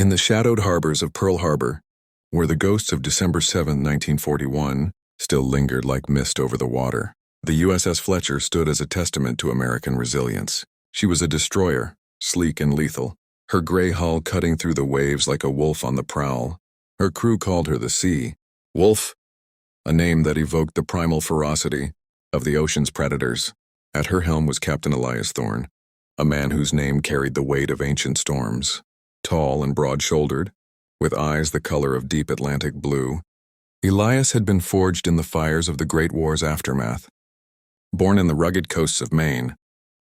In the shadowed harbors of Pearl Harbor, where the ghosts of December 7, 1941, still lingered like mist over the water, the USS Fletcher stood as a testament to American resilience. She was a destroyer, sleek and lethal, her gray hull cutting through the waves like a wolf on the prowl. Her crew called her the Sea Wolf, a name that evoked the primal ferocity of the ocean's predators. At her helm was Captain Elias Thorne, a man whose name carried the weight of ancient storms. Tall and broad-shouldered, with eyes the color of deep Atlantic blue, Elias had been forged in the fires of the Great War's aftermath. Born in the rugged coasts of Maine,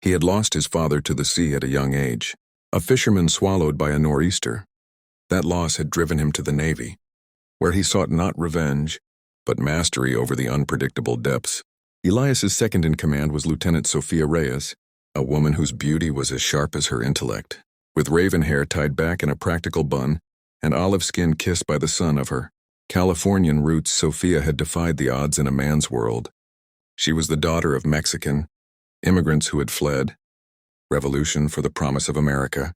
he had lost his father to the sea at a young age, a fisherman swallowed by a nor'easter. That loss had driven him to the Navy, where he sought not revenge, but mastery over the unpredictable depths. Elias's second-in-command was Lieutenant Sophia Reyes, a woman whose beauty was as sharp as her intellect. With raven hair tied back in a practical bun and olive skin kissed by the sun of her Californian roots, Sophia had defied the odds in a man's world. She was the daughter of Mexican immigrants who had fled revolution for the promise of America.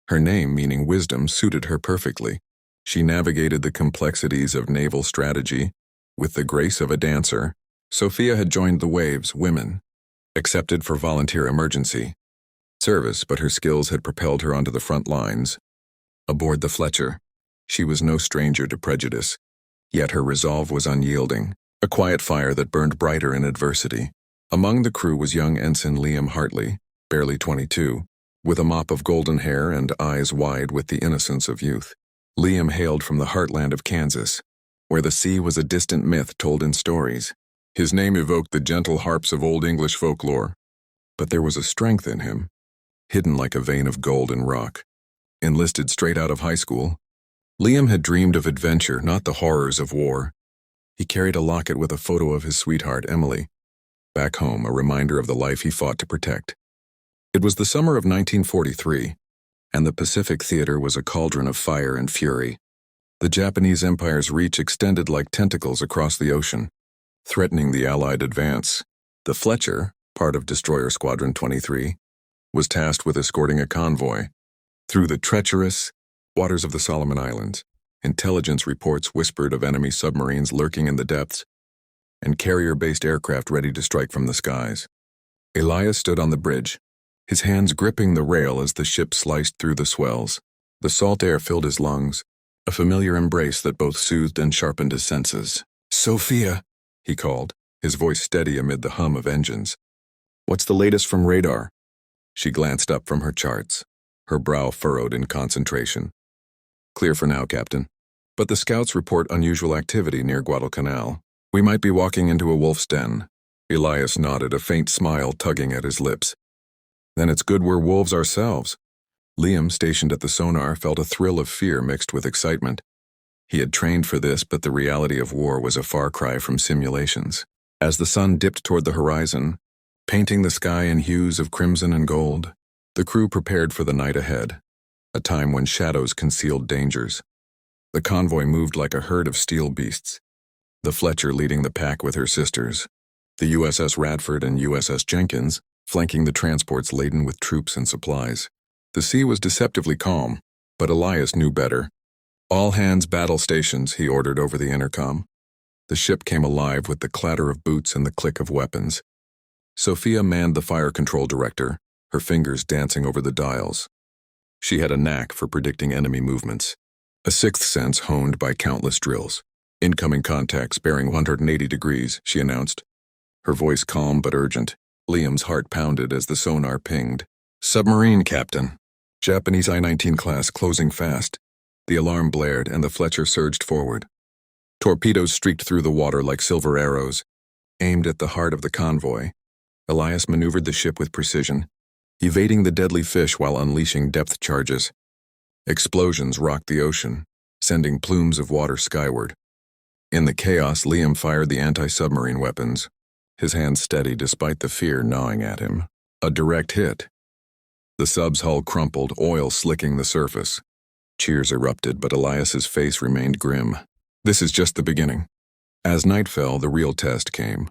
Her name, meaning wisdom, suited her perfectly. She navigated the complexities of naval strategy with the grace of a dancer. Sophia had joined the Waves women, accepted for volunteer emergency service, but her skills had propelled her onto the front lines. Aboard the Fletcher, she was no stranger to prejudice, yet her resolve was unyielding, a quiet fire that burned brighter in adversity. Among the crew was young Ensign Liam Hartley, barely 22, with a mop of golden hair and eyes wide with the innocence of youth. Liam hailed from the heartland of Kansas, where the sea was a distant myth told in stories. His name evoked the gentle harps of Old English folklore, but there was a strength in him, hidden like a vein of gold in rock. Enlisted straight out of high school, Liam had dreamed of adventure, not the horrors of war. He carried a locket with a photo of his sweetheart, Emily, back home, a reminder of the life he fought to protect. It was the summer of 1943, and the Pacific Theater was a cauldron of fire and fury. The Japanese Empire's reach extended like tentacles across the ocean, threatening the Allied advance. The Fletcher, part of Destroyer Squadron 23, was tasked with escorting a convoy through the treacherous waters of the Solomon Islands. Intelligence reports whispered of enemy submarines lurking in the depths and carrier-based aircraft ready to strike from the skies. Elias stood on the bridge, his hands gripping the rail as the ship sliced through the swells. The salt air filled his lungs, a familiar embrace that both soothed and sharpened his senses. "Sophia," he called, his voice steady amid the hum of engines. "What's the latest from radar?" She glanced up from her charts, her brow furrowed in concentration. "Clear for now, Captain. But the scouts report unusual activity near Guadalcanal. We might be walking into a wolf's den." Elias nodded, a faint smile tugging at his lips. "Then it's good we're wolves ourselves." Liam, stationed at the sonar, felt a thrill of fear mixed with excitement. He had trained for this, but the reality of war was a far cry from simulations. As the sun dipped toward the horizon, painting the sky in hues of crimson and gold, the crew prepared for the night ahead, a time when shadows concealed dangers. The convoy moved like a herd of steel beasts, the Fletcher leading the pack with her sisters, the USS Radford and USS Jenkins flanking the transports laden with troops and supplies. The sea was deceptively calm, but Elias knew better. "All hands battle stations," he ordered over the intercom. The ship came alive with the clatter of boots and the click of weapons. Sophia manned the fire control director, her fingers dancing over the dials. She had a knack for predicting enemy movements, a sixth sense honed by countless drills. "Incoming contacts bearing 180 degrees, she announced, her voice calm but urgent. Liam's heart pounded as the sonar pinged. "Submarine, Captain." Japanese I-19 class closing fast. The alarm blared and the Fletcher surged forward. Torpedoes streaked through the water like silver arrows, aimed at the heart of the convoy. Elias maneuvered the ship with precision, evading the deadly fish while unleashing depth charges. Explosions rocked the ocean, sending plumes of water skyward. In the chaos, Liam fired the anti-submarine weapons, his hands steady despite the fear gnawing at him. A direct hit. The sub's hull crumpled, oil slicking the surface. Cheers erupted, but Elias's face remained grim. This is just the beginning. As night fell, the real test came.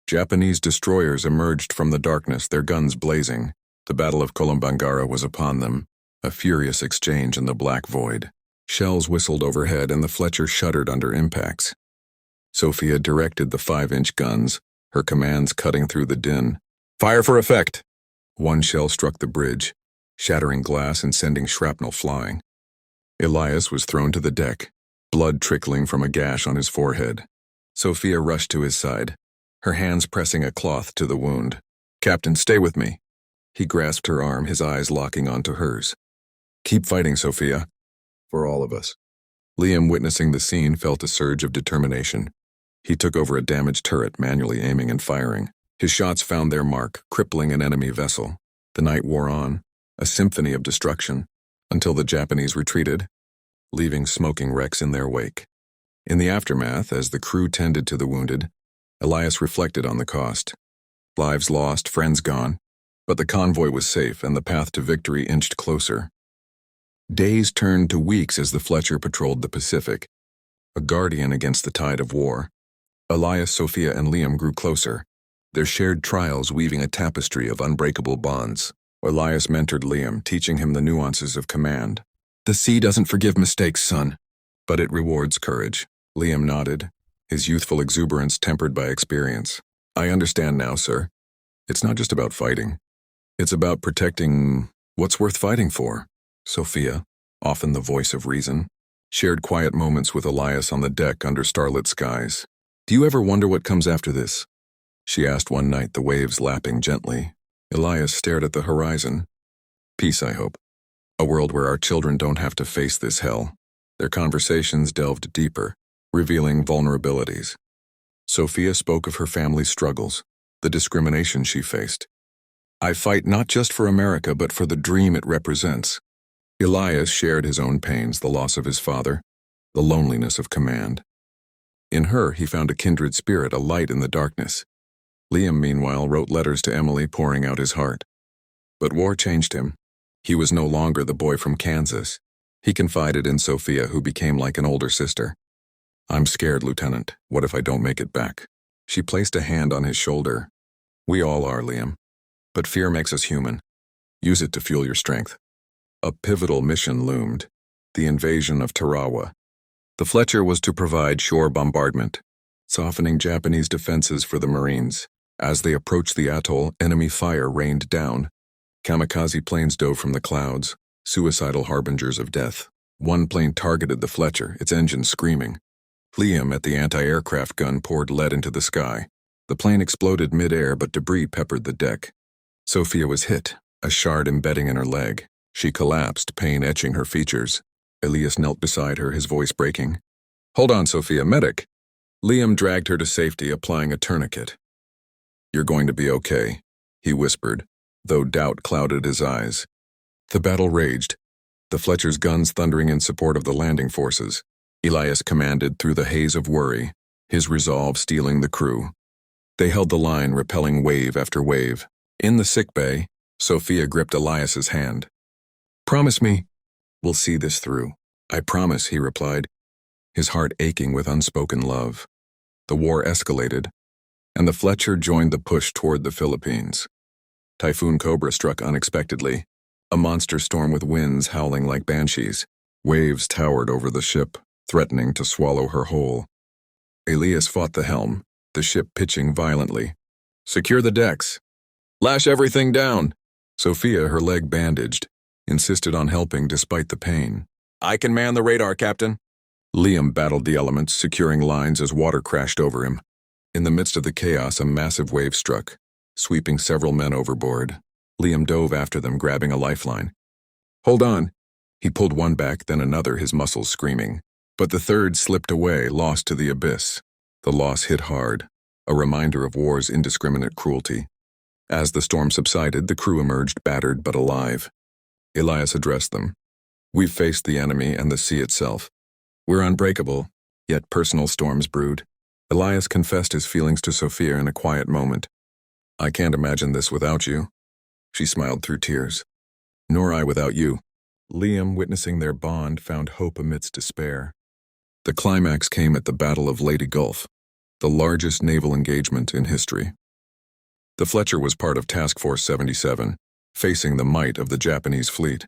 Japanese destroyers emerged from the darkness, their guns blazing. The Battle of Colombangara was upon them, A furious exchange in the black void. Shells whistled overhead and the Fletcher shuddered under impacts. Sophia directed the 5-inch guns, her commands cutting through the din. "Fire for effect!" One shell struck the bridge, shattering glass and sending shrapnel flying. Elias was thrown to the deck, blood trickling from a gash on his forehead. Sophia rushed to his side, her hands pressing a cloth to the wound. "Captain, stay with me." He grasped her arm, his eyes locking onto hers. "Keep fighting, Sophia. For all of us." Liam, witnessing the scene, felt a surge of determination. He took over a damaged turret, manually aiming and firing. His shots found their mark, crippling an enemy vessel. The night wore on, a symphony of destruction, until the Japanese retreated, leaving smoking wrecks in their wake. In the aftermath, as the crew tended to the wounded, Elias reflected on the cost. Lives lost, friends gone, but the convoy was safe and the path to victory inched closer. Days turned to weeks as the Fletcher patrolled the Pacific, a guardian against the tide of war. Elias, Sophia, and Liam grew closer, their shared trials weaving a tapestry of unbreakable bonds. Elias mentored Liam, teaching him the nuances of command. "The sea doesn't forgive mistakes, son, but it rewards courage." Liam nodded, his youthful exuberance tempered by experience. "I understand now, sir. It's not just about fighting. It's about protecting what's worth fighting for." Sophia, often the voice of reason, shared quiet moments with Elias on the deck under starlit skies. "Do you ever wonder what comes after this?" she asked one night, the waves lapping gently. Elias stared at the horizon. "Peace, I hope. A world where our children don't have to face this hell." Their conversations delved deeper, revealing vulnerabilities. Sophia spoke of her family's struggles, the discrimination she faced. "I fight not just for America, but for the dream it represents." Elias shared his own pains, the loss of his father, the loneliness of command. In her, he found a kindred spirit, a light in the darkness. Liam, meanwhile, wrote letters to Emily, pouring out his heart. But war changed him. He was no longer the boy from Kansas. He confided in Sophia, who became like an older sister. "I'm scared, Lieutenant. What if I don't make it back?" She placed a hand on his shoulder. "We all are, Liam. But fear makes us human. Use it to fuel your strength." A pivotal mission loomed, the invasion of Tarawa. The Fletcher was to provide shore bombardment, softening Japanese defenses for the Marines. As they approached the atoll, enemy fire rained down. Kamikaze planes dove from the clouds, suicidal harbingers of death. One plane targeted the Fletcher, its engine screaming. Liam, at the anti-aircraft gun, poured lead into the sky. The plane exploded mid-air, but debris peppered the deck. Sophia was hit, a shard embedding in her leg. She collapsed, pain etching her features. Elias knelt beside her, his voice breaking. "Hold on, Sophia, medic." Liam dragged her to safety, applying a tourniquet. "You're going to be okay," he whispered, though doubt clouded his eyes. The battle raged, the Fletcher's guns thundering in support of the landing forces. Elias commanded through the haze of worry, his resolve steeling the crew. They held the line, repelling wave after wave. In the sickbay, Sophia gripped Elias's hand. "Promise me, we'll see this through." "I promise," he replied, his heart aching with unspoken love. The war escalated, and the Fletcher joined the push toward the Philippines. Typhoon Cobra struck unexpectedly, a monster storm with winds howling like banshees. Waves towered over the ship, threatening to swallow her whole. Elias fought the helm, the ship pitching violently. "Secure the decks. Lash everything down." Sophia, her leg bandaged, insisted on helping despite the pain. "I can man the radar, Captain." Liam battled the elements, securing lines as water crashed over him. In the midst of the chaos, a massive wave struck, sweeping several men overboard. Liam dove after them, grabbing a lifeline. "Hold on." He pulled one back, then another, his muscles screaming. But the third slipped away, lost to the abyss. The loss hit hard, a reminder of war's indiscriminate cruelty. As the storm subsided, the crew emerged battered but alive. Elias addressed them. "We've faced the enemy and the sea itself. We're unbreakable, yet personal storms brewed." Elias confessed his feelings to Sophia in a quiet moment. "I can't imagine this without you." She smiled through tears. "Nor I without you." Liam, witnessing their bond, found hope amidst despair. The climax came at the Battle of Leyte Gulf, the largest naval engagement in history. The Fletcher was part of Task Force 77, facing the might of the Japanese fleet.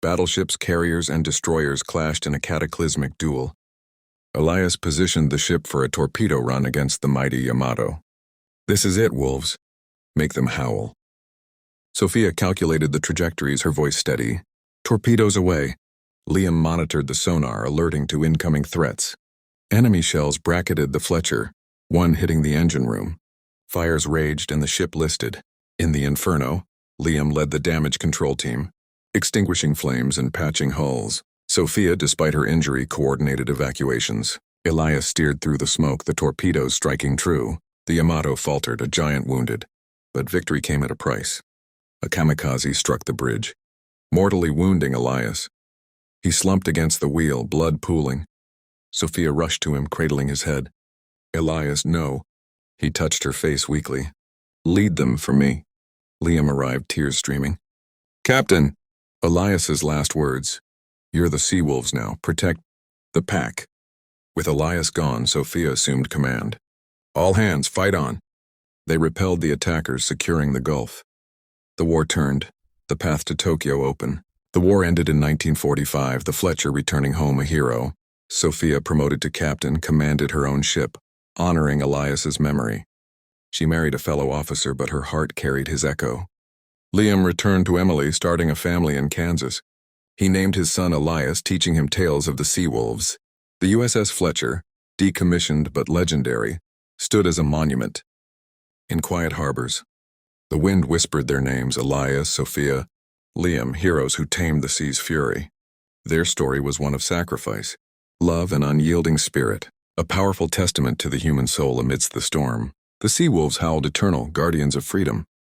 Battleships, carriers, and destroyers clashed in a cataclysmic duel. Elias positioned the ship for a torpedo run against the mighty Yamato. "This is it, wolves. Make them howl." Sophia calculated the trajectories, her voice steady. "Torpedoes away." Liam monitored the sonar, alerting to incoming threats. Enemy shells bracketed the Fletcher, one hitting the engine room. Fires raged and the ship listed. In the inferno, Liam led the damage control team, extinguishing flames and patching hulls. Sophia, despite her injury, coordinated evacuations. Elias steered through the smoke, the torpedoes striking true. The Yamato faltered, a giant wounded. But victory came at a price. A kamikaze struck the bridge, mortally wounding Elias. He slumped against the wheel, blood pooling. Sophia rushed to him, cradling his head. "Elias, no." He touched her face weakly. "Lead them for me." Liam arrived, tears streaming. "Captain!" Elias's last words. "You're the sea wolves now. Protect the pack." With Elias gone, Sophia assumed command. "All hands, fight on." They repelled the attackers, securing the Gulf. The war turned, the path to Tokyo open. The war ended in 1945, the Fletcher returning home a hero. Sophia, promoted to captain, commanded her own ship, honoring Elias's memory. She married a fellow officer, but her heart carried his echo. Liam returned to Emily, starting a family in Kansas. He named his son Elias, teaching him tales of the sea wolves. The USS Fletcher, decommissioned but legendary, stood as a monument. In quiet harbors, the wind whispered their names: Elias, Sophia, Liam, heroes who tamed the sea's fury. Their story was one of sacrifice, love, and unyielding spirit, a powerful testament to the human soul amidst the storm. The sea wolves howled eternal, guardians of freedom.